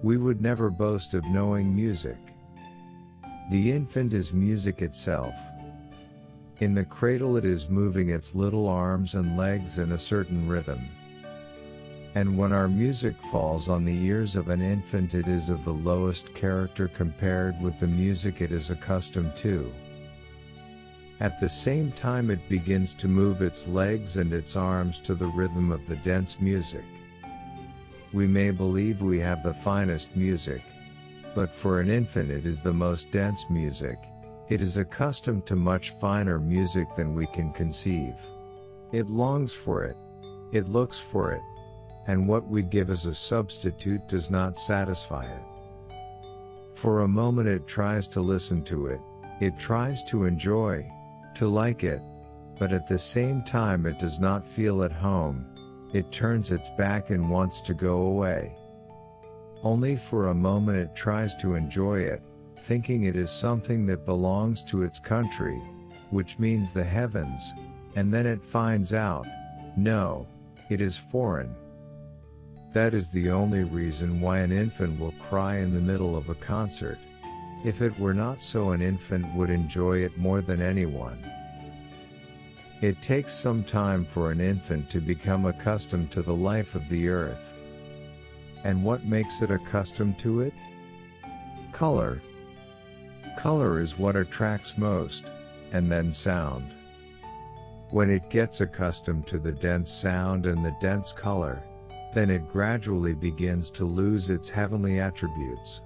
we would never boast of knowing music. The infant is music itself. In the cradle it is moving its little arms and legs in a certain rhythm. And when our music falls on the ears of an infant it is of the lowest character compared with the music it is accustomed to. At the same time it begins to move its legs and its arms to the rhythm of the dense music. We may believe we have the finest music, but for an infant it is the most dense music. It is accustomed to much finer music than we can conceive. It longs for it. It looks for it. And what we give as a substitute does not satisfy it. For a moment it tries to listen to it. It tries to enjoy, to like it, but at the same time it does not feel at home. It turns its back and wants to go away. Only for a moment it tries to enjoy it, thinking it is something that belongs to its country, which means the heavens, and then it finds out, no, it is foreign. That is the only reason why an infant will cry in the middle of a concert. If it were not so, an infant would enjoy it more than anyone. It takes some time for an infant to become accustomed to the life of the earth. And what makes it accustomed to it? Color. Color is what attracts most, and then sound. When it gets accustomed to the dense sound and the dense color, then it gradually begins to lose its heavenly attributes.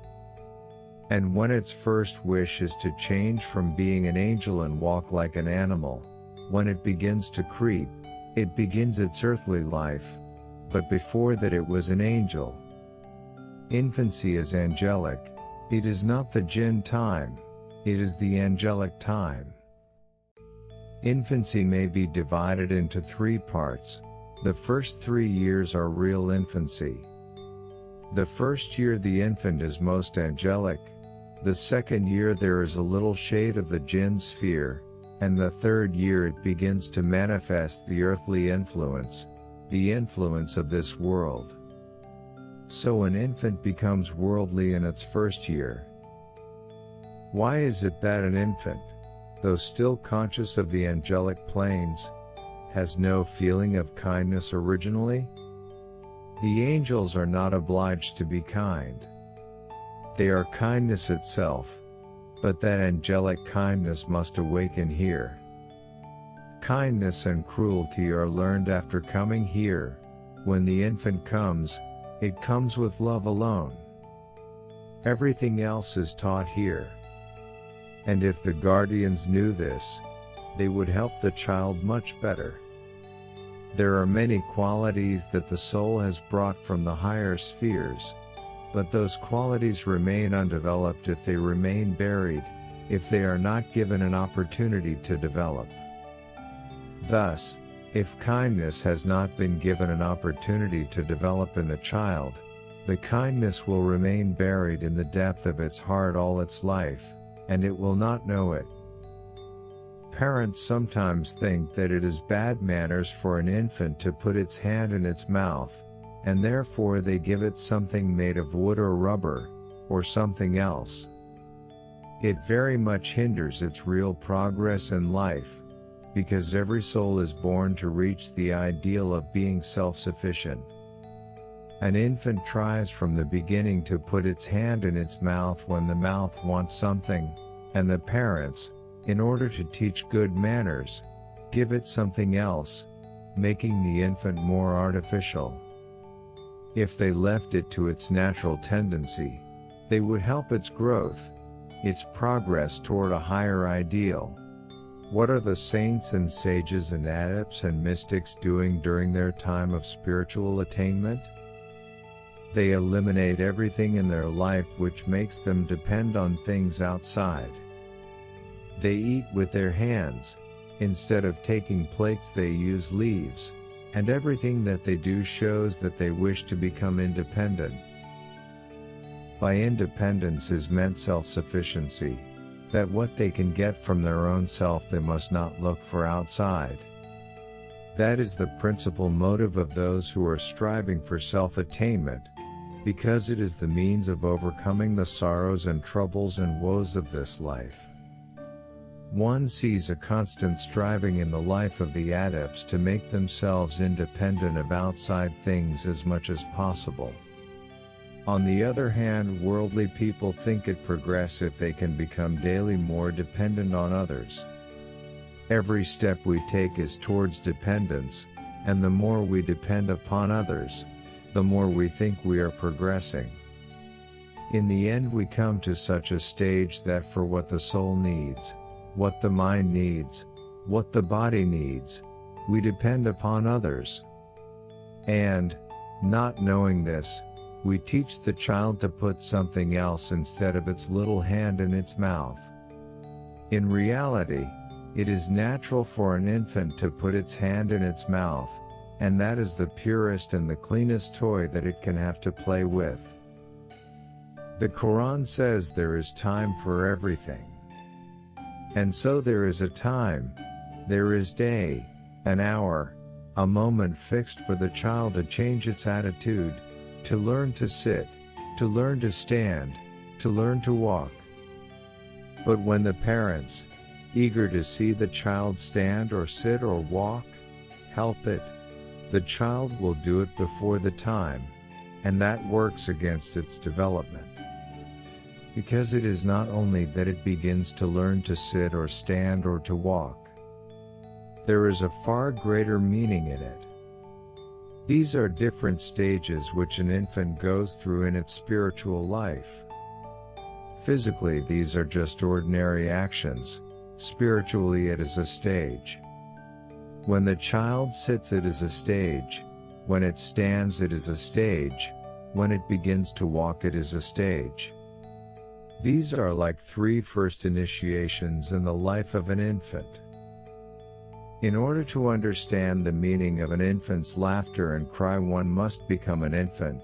And when its first wish is to change from being an angel and walk like an animal, when it begins to creep, it begins its earthly life, but before that it was an angel. Infancy is angelic. It is not the jinn time, it is the angelic time. Infancy may be divided into 3 parts. The first 3 years are real infancy. The first year the infant is most angelic, the second year there is a little shade of the jinn sphere, and the third year it begins to manifest the earthly influence, the influence of this world. So an infant becomes worldly in its first year. Why is it that an infant, though still conscious of the angelic planes, has no feeling of kindness originally? The angels are not obliged to be kind. They are kindness itself, but that angelic kindness must awaken here. Kindness and cruelty are learned after coming here. When the infant comes, it comes with love alone. Everything else is taught here. And if the guardians knew this, they would help the child much better. There are many qualities that the soul has brought from the higher spheres, but those qualities remain undeveloped if they remain buried, if they are not given an opportunity to develop. Thus, if kindness has not been given an opportunity to develop in the child, the kindness will remain buried in the depth of its heart all its life, and it will not know it. Parents sometimes think that it is bad manners for an infant to put its hand in its mouth, and therefore they give it something made of wood or rubber, or something else. It very much hinders its real progress in life, because every soul is born to reach the ideal of being self-sufficient. An infant tries from the beginning to put its hand in its mouth when the mouth wants something, and the parents, in order to teach good manners, give it something else, making the infant more artificial. If they left it to its natural tendency, they would help its growth, its progress toward a higher ideal. What are the saints and sages and adepts and mystics doing during their time of spiritual attainment? They eliminate everything in their life which makes them depend on things outside. They eat with their hands. Instead of taking plates they use leaves, and everything that they do shows that they wish to become independent. By independence is meant self-sufficiency, that what they can get from their own self they must not look for outside. That is the principal motive of those who are striving for self-attainment, because it is the means of overcoming the sorrows and troubles and woes of this life. One sees a constant striving in the life of the adepts to make themselves independent of outside things as much as possible. On the other hand, worldly people think it progress if they can become daily more dependent on others. Every step we take is towards dependence, and the more we depend upon others, the more we think we are progressing. In the end we come to such a stage that for what the soul needs, what the mind needs, what the body needs, we depend upon others. And, not knowing this, we teach the child to put something else instead of its little hand in its mouth. In reality, it is natural for an infant to put its hand in its mouth, and that is the purest and the cleanest toy that it can have to play with. The Quran says there is time for everything. And so there is a time, there is day, an hour, a moment fixed for the child to change its attitude, to learn to sit, to learn to stand, to learn to walk. But when the parents, eager to see the child stand or sit or walk, help it, the child will do it before the time, and that works against its development. Because it is not only that it begins to learn to sit or stand or to walk. There is a far greater meaning in it. These are different stages which an infant goes through in its spiritual life. Physically these are just ordinary actions, spiritually it is a stage. When the child sits it is a stage, when it stands it is a stage, when it begins to walk it is a stage. These are like three first initiations in the life of an infant. In order to understand the meaning of an infant's laughter and cry one must become an infant,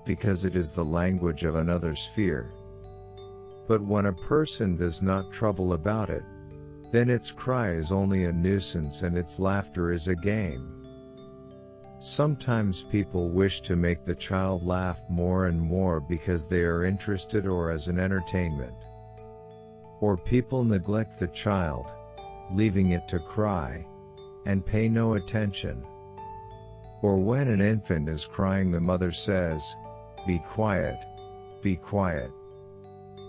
because it is the language of another sphere. But when a person does not trouble about it, then its cry is only a nuisance and its laughter is a game. Sometimes people wish to make the child laugh more and more because they are interested or as an entertainment. Or people neglect the child, leaving it to cry, and pay no attention. Or when an infant is crying, the mother says, "Be quiet, be quiet."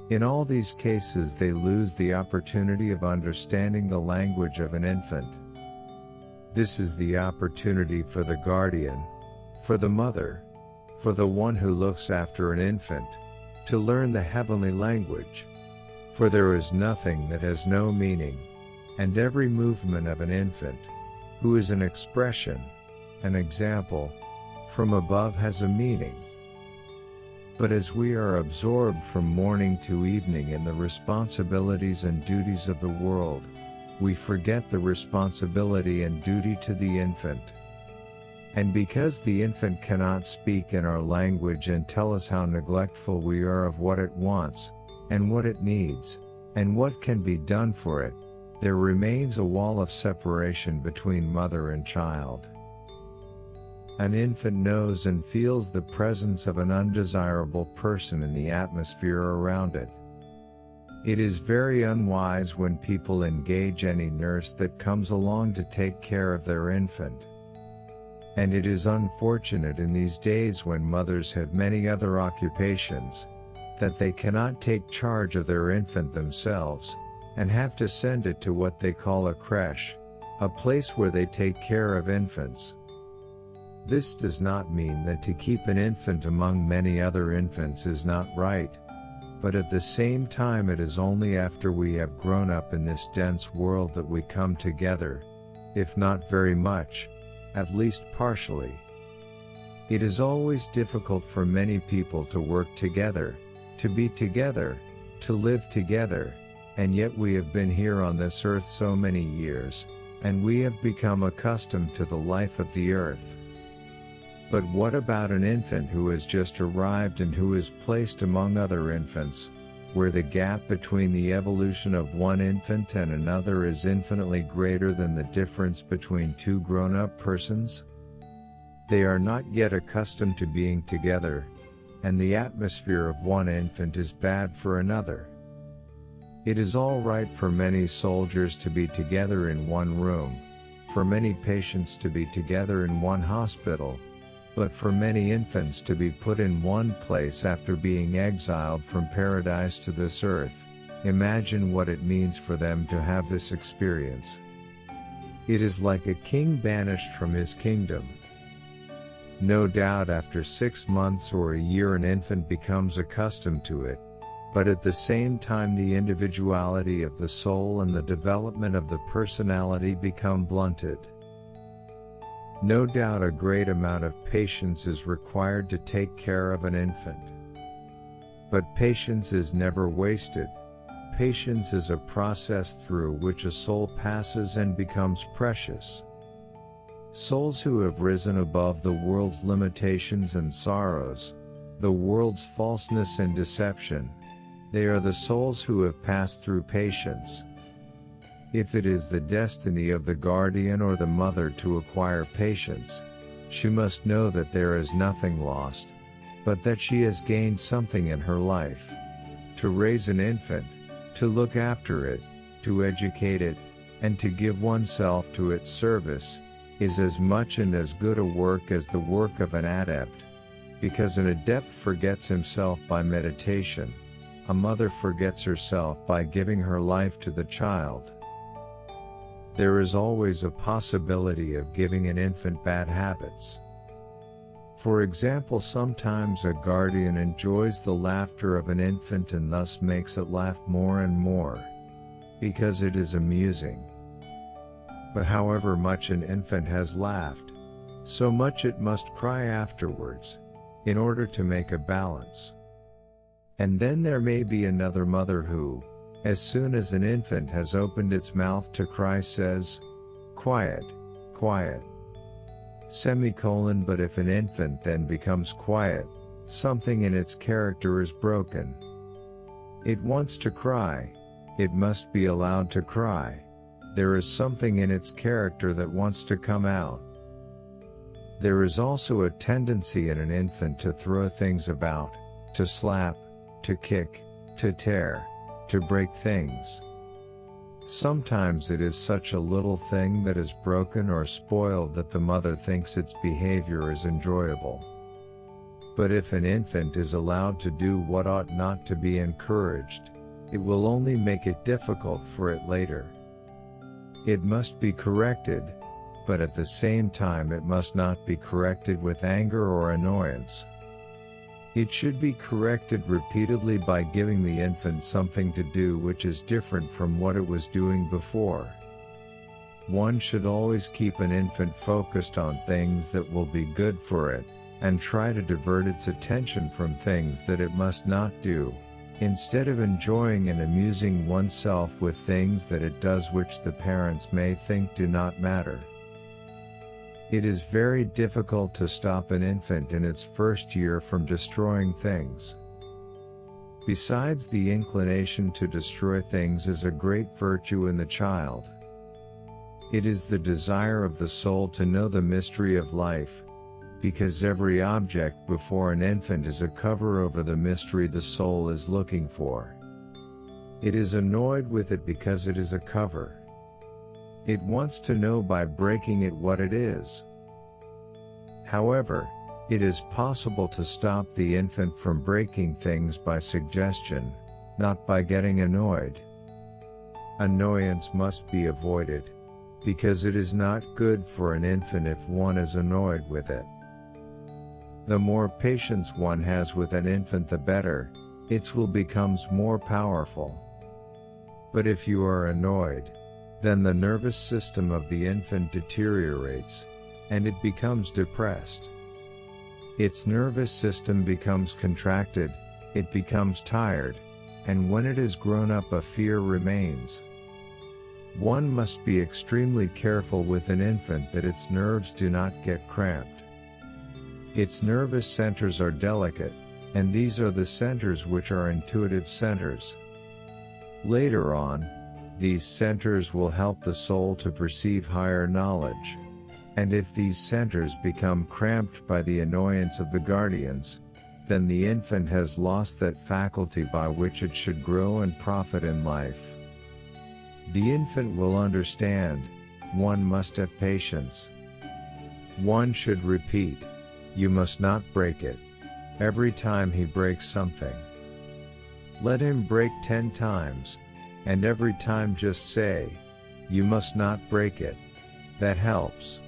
In all these cases they lose the opportunity of understanding the language of an infant. This is the opportunity for the guardian, for the mother, for the one who looks after an infant, to learn the heavenly language. For there is nothing that has no meaning, and every movement of an infant, who is an expression, an example, from above has a meaning. But as we are absorbed from morning to evening in the responsibilities and duties of the world, we forget the responsibility and duty to the infant. And because the infant cannot speak in our language and tell us how neglectful we are of what it wants, and what it needs, and what can be done for it, there remains a wall of separation between mother and child. An infant knows and feels the presence of an undesirable person in the atmosphere around it. It is very unwise when people engage any nurse that comes along to take care of their infant. And it is unfortunate in these days when mothers have many other occupations, that they cannot take charge of their infant themselves, and have to send it to what they call a creche, a place where they take care of infants. This does not mean that to keep an infant among many other infants is not right, but at the same time it is only after we have grown up in this dense world that we come together, if not very much, at least partially. It is always difficult for many people to work together, to be together, to live together, and yet we have been here on this earth so many years, and we have become accustomed to the life of the earth. But what about an infant who has just arrived and who is placed among other infants, where the gap between the evolution of one infant and another is infinitely greater than the difference between two grown-up persons? They are not yet accustomed to being together, and the atmosphere of one infant is bad for another. It is all right for many soldiers to be together in one room, for many patients to be together in one hospital, but for many infants to be put in one place after being exiled from paradise to this earth, imagine what it means for them to have this experience. It is like a king banished from his kingdom. No doubt after 6 months or a year an infant becomes accustomed to it, but at the same time the individuality of the soul and the development of the personality become blunted. No doubt a great amount of patience is required to take care of an infant. But patience is never wasted. Patience is a process through which a soul passes and becomes precious. Souls who have risen above the world's limitations and sorrows, the world's falseness and deception, they are the souls who have passed through patience. If it is the destiny of the guardian or the mother to acquire patience, she must know that there is nothing lost, but that she has gained something in her life. To raise an infant, to look after it, to educate it, and to give oneself to its service, is as much and as good a work as the work of an adept, because an adept forgets himself by meditation, a mother forgets herself by giving her life to the child. There is always a possibility of giving an infant bad habits. For example, sometimes a guardian enjoys the laughter of an infant and thus makes it laugh more and more, because it is amusing. But however much an infant has laughed, so much it must cry afterwards, in order to make a balance. And then there may be another mother who, as soon as an infant has opened its mouth to cry, says, "Quiet, quiet." But if an infant then becomes quiet, Something in its character is broken. It wants to cry. It must be allowed to cry. There is something in its character that wants to come out. There is also a tendency in an infant to throw things about, to slap, to kick, to tear, to break things. Sometimes it is such a little thing that is broken or spoiled that the mother thinks its behavior is enjoyable. But if an infant is allowed to do what ought not to be encouraged, it will only make it difficult for it later. It must be corrected, but at the same time it must not be corrected with anger or annoyance. It should be corrected repeatedly by giving the infant something to do which is different from what it was doing before. One should always keep an infant focused on things that will be good for it, and try to divert its attention from things that it must not do, instead of enjoying and amusing oneself with things that it does which the parents may think do not matter. It is very difficult to stop an infant in its first year from destroying things. Besides, the inclination to destroy things is a great virtue in the child. It is the desire of the soul to know the mystery of life, because every object before an infant is a cover over the mystery the soul is looking for. It is annoyed with it because it is a cover. It wants to know by breaking it what it is. However, it is possible to stop the infant from breaking things by suggestion, not by getting annoyed. Annoyance must be avoided, because it is not good for an infant if one is annoyed with it. The more patience one has with an infant, the better, its will becomes more powerful. But if you are annoyed, then the nervous system of the infant deteriorates, and it becomes depressed. Its nervous system becomes contracted, it becomes tired, and when it has grown up, a fear remains. One must be extremely careful with an infant that its nerves do not get cramped. Its nervous centers are delicate, and these are the centers which are intuitive centers. Later on, these centers will help the soul to perceive higher knowledge. And if these centers become cramped by the annoyance of the guardians, then the infant has lost that faculty by which it should grow and profit in life. The infant will understand. One must have patience. One should repeat, "You must not break it," every time he breaks something. Let him break 10 times, and every time just say, "You must not break it." That helps.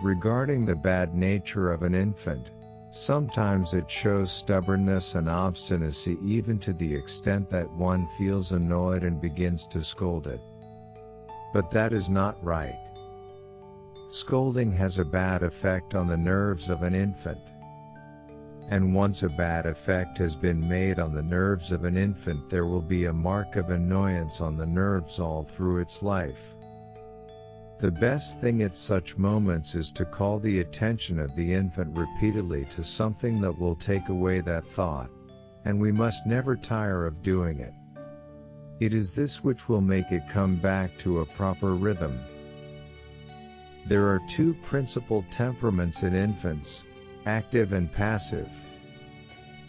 Regarding the bad nature of an infant, sometimes it shows stubbornness and obstinacy, even to the extent that one feels annoyed and begins to scold it. But that is not right. Scolding has a bad effect on the nerves of an infant. And once a bad effect has been made on the nerves of an infant, there will be a mark of annoyance on the nerves all through its life. The best thing at such moments is to call the attention of the infant repeatedly to something that will take away that thought, and we must never tire of doing it. It is this which will make it come back to a proper rhythm. There are 2 principal temperaments in infants, active and passive.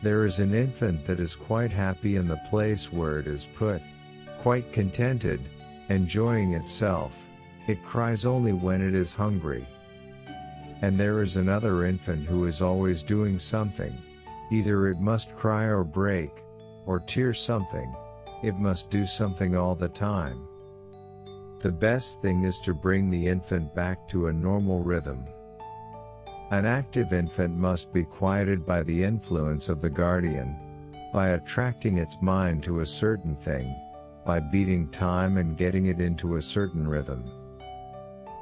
There is an infant that is quite happy in the place where it is put, quite contented, enjoying itself. It cries only when it is hungry. And there is another infant who is always doing something. Either it must cry or break, or tear something. It must do something all the time. The best thing is to bring the infant back to a normal rhythm. An active infant must be quieted by the influence of the guardian, by attracting its mind to a certain thing, by beating time and getting it into a certain rhythm.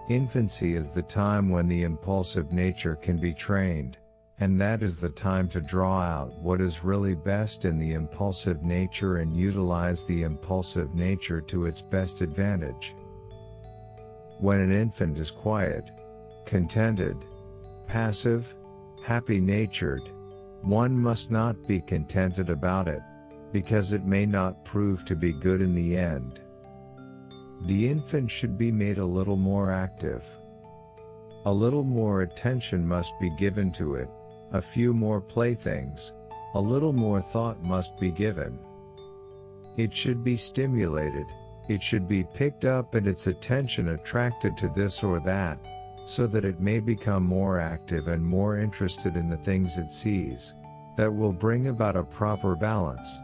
Infancy is the time when the impulsive nature can be trained, and that is the time to draw out what is really best in the impulsive nature and utilize the impulsive nature to its best advantage. When an infant is quiet, contented, passive, happy-natured, One must not be contented about it, because it may not prove to be good in the end. The infant should be made a little more active. A little more attention must be given to it, a few more playthings, a little more thought must be given. It should be stimulated, it should be picked up and its attention attracted to this or that, so that it may become more active and more interested in the things it sees, that will bring about a proper balance.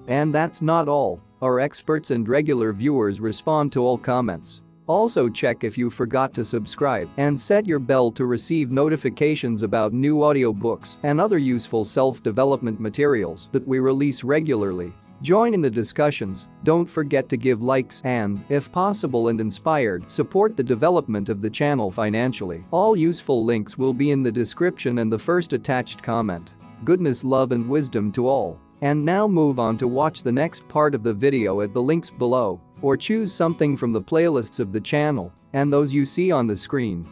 And that's not all. Our experts and regular viewers respond to all comments. Also check if you forgot to subscribe and set your bell to receive notifications about new audiobooks and other useful self-development materials that we release regularly. Join in the discussions, don't forget to give likes and, if possible and inspired, support the development of the channel financially. All useful links will be in the description and the first attached comment. Goodness, love and wisdom to all. And now move on to watch the next part of the video at the links below, or choose something from the playlists of the channel and those you see on the screen.